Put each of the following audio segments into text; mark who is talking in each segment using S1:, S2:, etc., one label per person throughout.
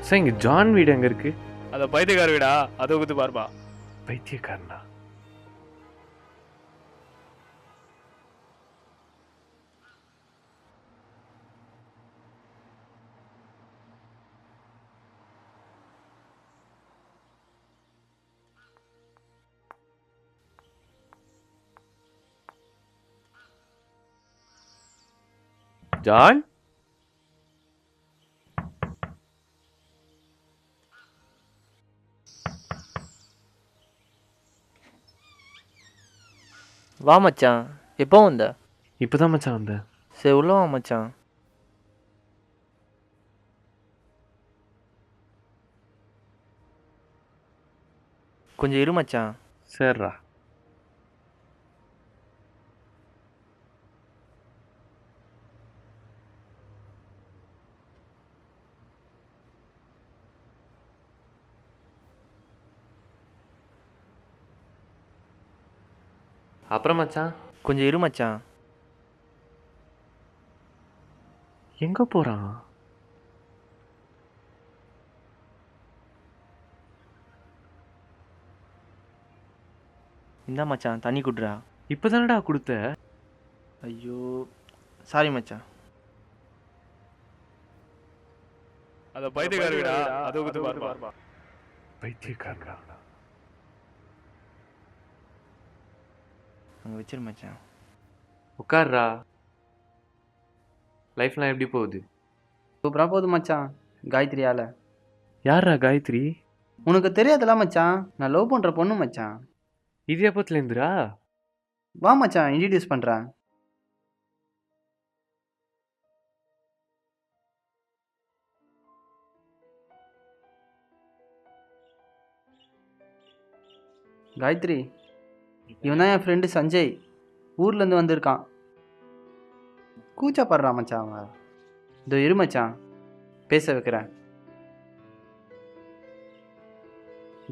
S1: Sir இங்கே John வீடு எங்கே இருக்கு?
S2: அத பைத்தியக்கார வீடா, அதை குத்து பாருப்பா.
S1: பைத்தியக்காரனா? ஜான்,
S3: வா மச்சான். எப்போ வந்த?
S1: இப்போதான் மச்சான் வந்தேன்.
S3: சரி உள்ள வா மச்சான். கொஞ்சம் இரு மச்சான்.
S1: சரிடா. அப்புறம் மச்சான்
S3: கொஞ்சம் இரு மச்சான்.
S1: எங்கே போகிறான்?
S3: இந்தா மச்சான் தண்ணி குடுறா.
S1: இப்போ தானடா கொடுத்த.
S3: ஐயோ சாரி மச்சான்.
S2: அத பைத்தியக்கார வீடா, அதை குத்து பாருப்பா.
S1: பைத்தியக்காரனா?
S3: அங்கே வச்சிரு மச்சான்.
S1: உட்கார்றா. லைஃப்லாம் எப்படி போகுது?
S4: சூப்பராக போகுது மச்சான். காயத்ரியால்.
S1: யாரா காயத்ரி?
S4: உனக்கு தெரியாதுல மச்சான், நான் லவ் பண்ணுற பொண்ணு மச்சான்.
S1: இது எப்பத்துலேருந்துடா?
S4: வா மச்சான் இன்ட்ரடியூஸ் பண்ணுறேன். காயத்ரி, இவன் தான் என் ஃப்ரெண்டு சஞ்சய். ஊர்லேருந்து வந்திருக்கான். கூச்சப்படுறான் மச்சான் அவன். இதோ இரு மச்சான், பேச வைக்கிறேன்.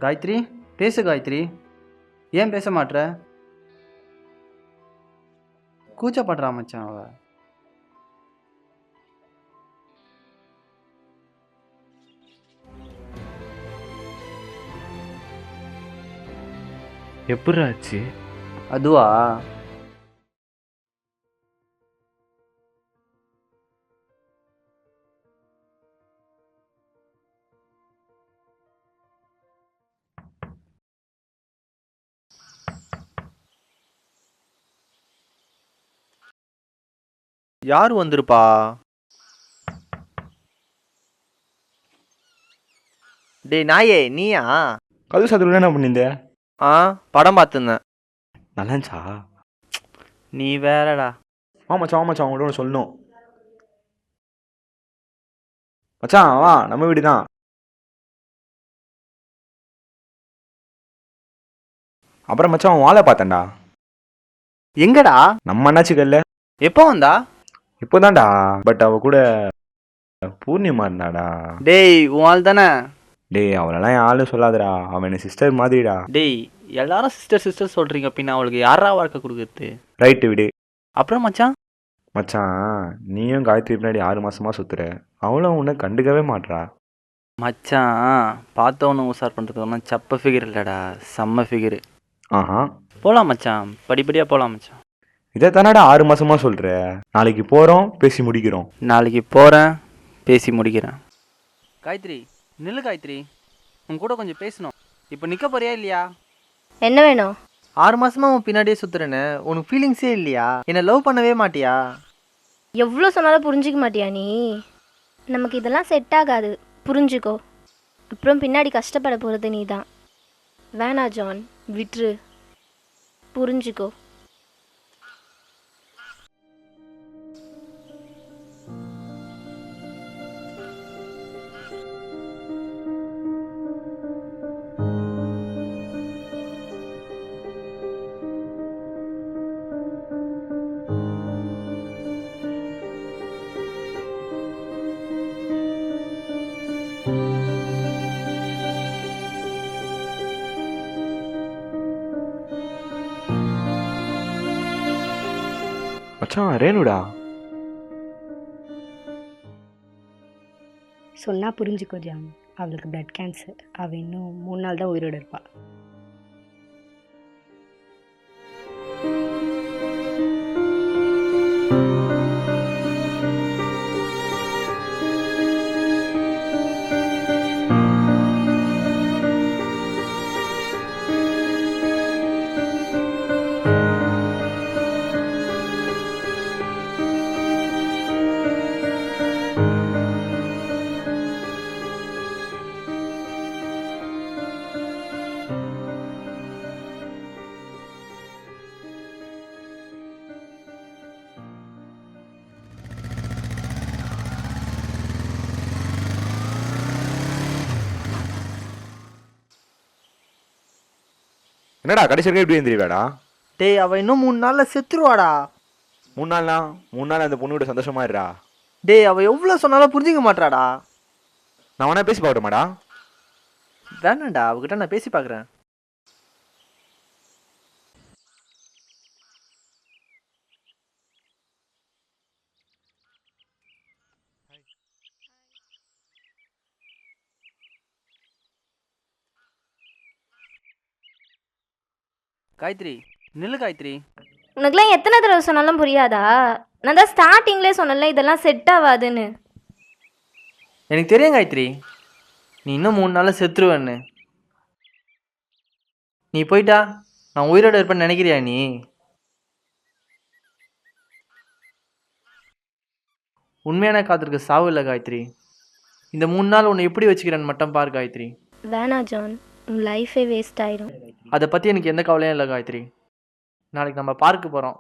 S4: காயத்ரி, பேசு காயத்ரி. ஏன் பேச மாட்ற? கூச்சப்படுறான் மச்சான் அவன்.
S1: எப்படிடா ஆச்சு?
S4: அதுவா,
S3: யார் வந்திருப்பா? டேய் நாயே நீயா?
S5: கது சாத்திரம் என்ன பண்ணியிருந்த?
S3: படம் பார்த்துருந்தேன்.
S5: நல்லா இருந்துச்சா?
S3: நீ வேறடா.
S5: மச்சான் அவங்கள்ட்ட ஒன்று சொல்லணும். மச்சான் வா, நம்ம வீடு தான். அப்புறம் மச்சான் வாழை பார்த்தேன்டா.
S3: எங்கடா?
S5: நம்ம அண்ணாச்சிக்கல்ல.
S3: எப்போ வந்தா?
S5: இப்போதான்டா. பட் அவ கூட பூர்ணிமா இருந்தாடா.
S3: டேய் உன் ஆள் தானே?
S5: டேய் அவளெல்லாம் என் ஆளு சொல்லாதடா, அவன் என்ன சிஸ்டர் மாதிரிடா.
S3: டேய் எல்லாரும் சிஸ்டர் சொல்கிறீங்க, பின்ன அவளுக்கு யாரா வாழ்க்கை கொடுக்குறது?
S5: ரைட்டு விடு.
S3: அப்புறம் மச்சான்?
S5: மச்சான் நீயும் காயத்ரி பின்னாடி 6 மாசமா சுத்துற, அவளும் உன்னை கண்டுக்கவே மாட்றா.
S3: மச்சான் பார்த்தவனு உசார் பண்ணுறதுலாம் சப்ப ஃபிகர் இல்லைடா, செம்ம ஃபிகரு.
S5: ஆஹா,
S3: போகலாம் மச்சான், படிப்படியாக போகலாம் மச்சான்.
S5: இதை தானடா 6 மாசமா சொல்ற. நாளைக்கு போறோம், பேசி முடிக்கிறோம்.
S3: நாளைக்கு போகிறேன், பேசி முடிக்கிறேன். காயத்ரி நில்லு காயத்ரி, உன் கூட கொஞ்சம் பேசணும். இப்போ நிற்க போறியா இல்லையா?
S6: என்ன வேணும்?
S3: 6 மாசமா உன் பின்னாடியே சுத்துறேன்னு உனக்கு ஃபீலிங்ஸே இல்லையா? என்னை லவ் பண்ணவே மாட்டியா?
S6: எவ்வளோ சொன்னாலும் புரிஞ்சிக்க மாட்டியா நீ? நமக்கு இதெல்லாம் செட் ஆகாது, புரிஞ்சுக்கோ. அப்புறம் பின்னாடி கஷ்டப்பட போகிறது நீ தான். வேணா ஜான், விட்ரு, புரிஞ்சுக்கோ.
S5: மச்சான் ரேணுடா.
S7: சொன்னா புரிஞ்சுக்கோ ஜான். அவளுக்கு பிளட் கேன்சர். அவள் இன்னும் 3 நாள் தான் உயிரோடு இருப்பாள்.
S5: என்னடா கடைசி வரைக்கும் எப்படி இருந்துருவாடா?
S4: டேய் அவள் இன்னும் 3 நாளில் செத்துருவாடா.
S5: 3 நாள்னா 3 நாள் அந்த பொண்ணு கூட சந்தோஷமா இருடா.
S4: டேய் அவள் எவ்வளோ சொன்னாலும் புரிஞ்சிக்க மாட்டாடா.
S5: நான் வேணா பேசி பார்க்கட்டுமாடா?
S4: வேணாண்டா, அவகிட்ட நான் பேசி பார்க்குறேன். காயத்ரி, நில்லு காயத்ரி.
S6: உனக்குலாம் எத்தனை தடவை சொன்னாலும் புரியாதா? நான் தான் ஸ்டார்டிங்லேயே சொன்னல இதெல்லாம் செட் ஆகாதுன்னு.
S4: எனக்கு தெரியும் காயத்ரி, நீ இன்னும் 3 நாளில் செத்துருவேன்னு. நீ போயிட்டா நான் உயிரோடு இருப்பேன்னு நினைக்கிறியா நீ? உண்மையான காத்திருக்க சாவு இல்லை காயத்ரி. இந்த 3 நாள் உன்னை எப்படி வச்சுக்கிறேன்னு மட்டும் பாரு காயத்ரி.
S6: வேணா ஜான், உன் லைஃபே வேஸ்ட் ஆயிடும்.
S4: அதை பற்றி எனக்கு எந்த கவலையும் இல்லை காயத்ரி. நாளைக்கு நம்ம பார்க்கு போகிறோம்.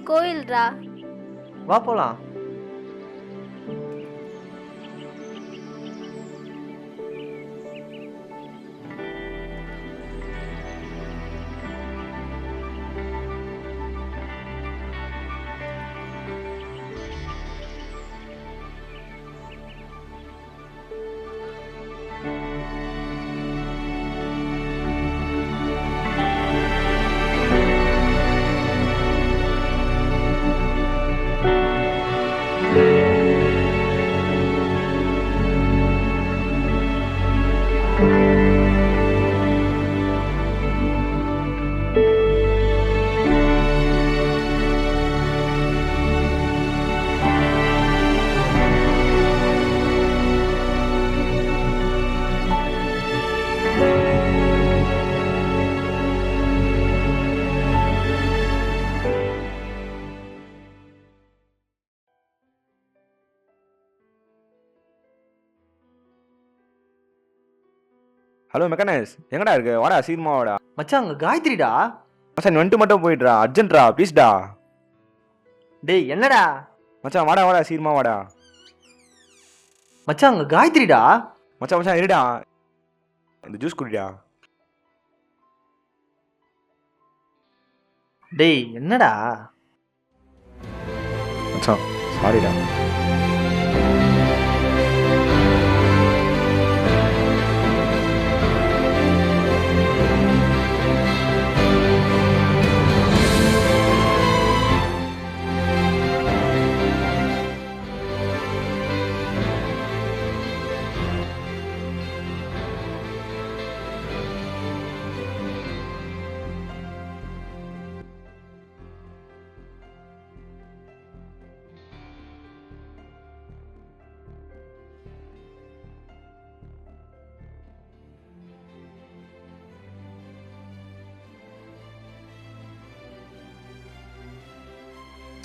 S6: கோயில்ரா.
S4: வா போலாம்.
S5: ஹலோ மெக்கானிக்ஸ் எங்கடா இருக்கு? வாடா சீக்கிரமா வாடா.
S4: மச்சான் அங்கே காயத்ரிடா.
S5: மச்சான் நீ வந்துட்டு மட்டும் போயிடுறா, அர்ஜென்ட்ரா ப்ளீஸ்டா.
S4: டேய் என்னடா?
S5: மச்சான் வாடா வாடா சீக்கிரமா வாடா.
S4: மச்சான் அங்கே காயத்ரிடா.
S5: மச்சான் மச்சான் இருடா, இந்த ஜூஸ் குடிடா.
S4: டேய் என்னடா?
S5: மச்சான் சாரிடா.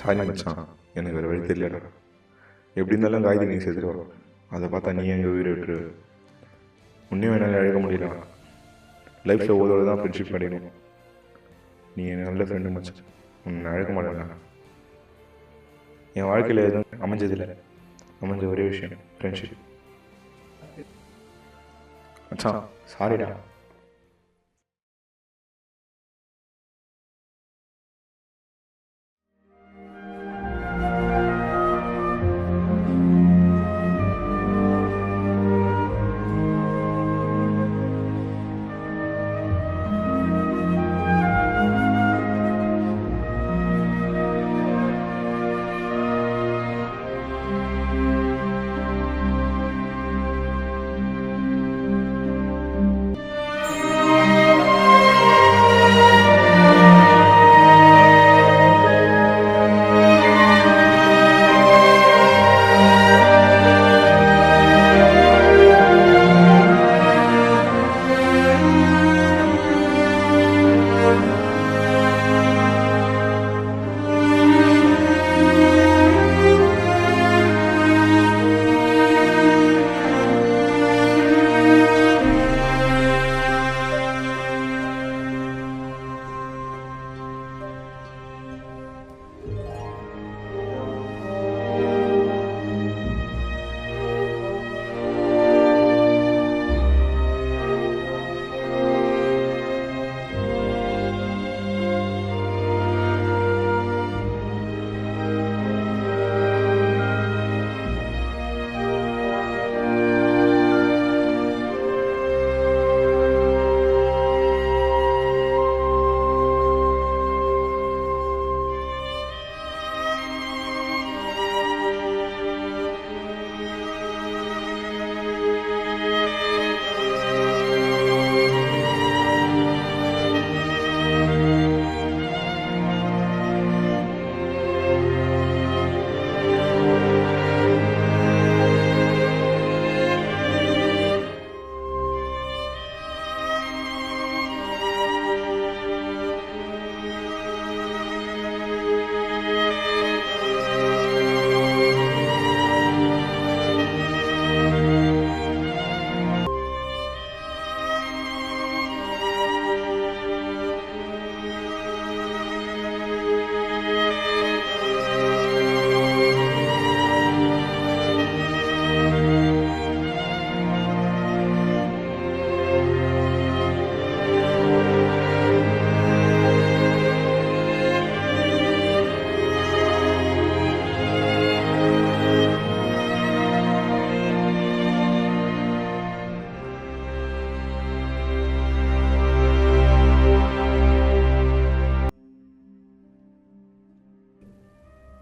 S8: சாரி மச்சான், எனக்கு வேறு வழி தெரியலடா. எப்படி இருந்தாலும் காய்கறி நீ செத்துருவா. அதை பார்த்தா நீ எங்கள் உயிரை விட்டுரு. உன்னையும் என்னால் அழைக்க முடியல. லைஃப்பில் ஓதோடு தான் ஃப்ரெண்ட்ஷிப் கிடைக்கணும். நீ என் நல்ல ஃப்ரெண்டு மச்சான், உன்னை அழைக்க மாட்டேன். என் வாழ்க்கையில் எதுவும் அமைஞ்சதில்லை, அமைஞ்ச ஒரே விஷயம் ஃப்ரெண்ட்ஷிப். மச்சான் சாரிடா.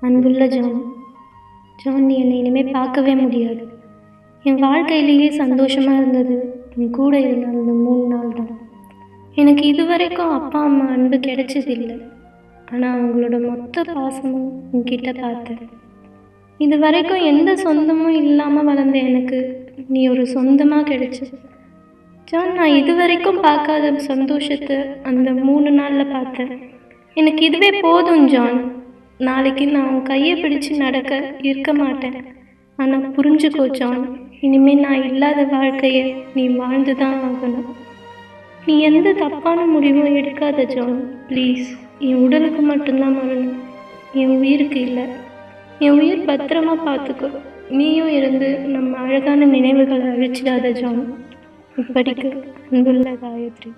S6: அன்புள்ள ஜான், ஜான் நீ என்னை இனிமேல் பார்க்கவே முடியாது. என் வாழ்க்கையிலேயே சந்தோஷமாக இருந்தது உன் கூட இருந்த அந்த 3 நாள் தான். எனக்கு இதுவரைக்கும் அப்பா அம்மா அன்பு கிடைச்சதில்லை, ஆனால் அவங்களோட மொத்த பாசமும் உன்கிட்ட பார்த்தேன். இது வரைக்கும் எந்த சொந்தமும் இல்லாமல் வளர்ந்த எனக்கு நீ ஒரு சொந்தமாக கிடைச்ச ஜான். நான் இது வரைக்கும் பார்க்காத சந்தோஷத்தை அந்த 3 நாளில் பார்த்தேன். எனக்கு இதுவே போதும் ஜான். நாளைக்கு நான் உன் கையை பிடிச்சு நடக்க இருக்க மாட்டேன், ஆனால் புரிஞ்சுக்கோ ஜான், இனிமேல் நான் இல்லாத வாழ்க்கையை நீ வாழ்ந்து தான் ஆகணும். நீ எந்த தப்பான முடிவும் எடுக்காத ஜான். ப்ளீஸ், என் உடலுக்கு மட்டும்தான் மரணம், என் உயிருக்கு இல்லை. என் உயிர் பத்திரமா பார்த்துக்கோ. நீயும் இருந்து நம்ம அழகான நினைவுகளை அழிச்சிடாத ஜான். இப்படிக்கு அன்புள்ள காயத்ரி.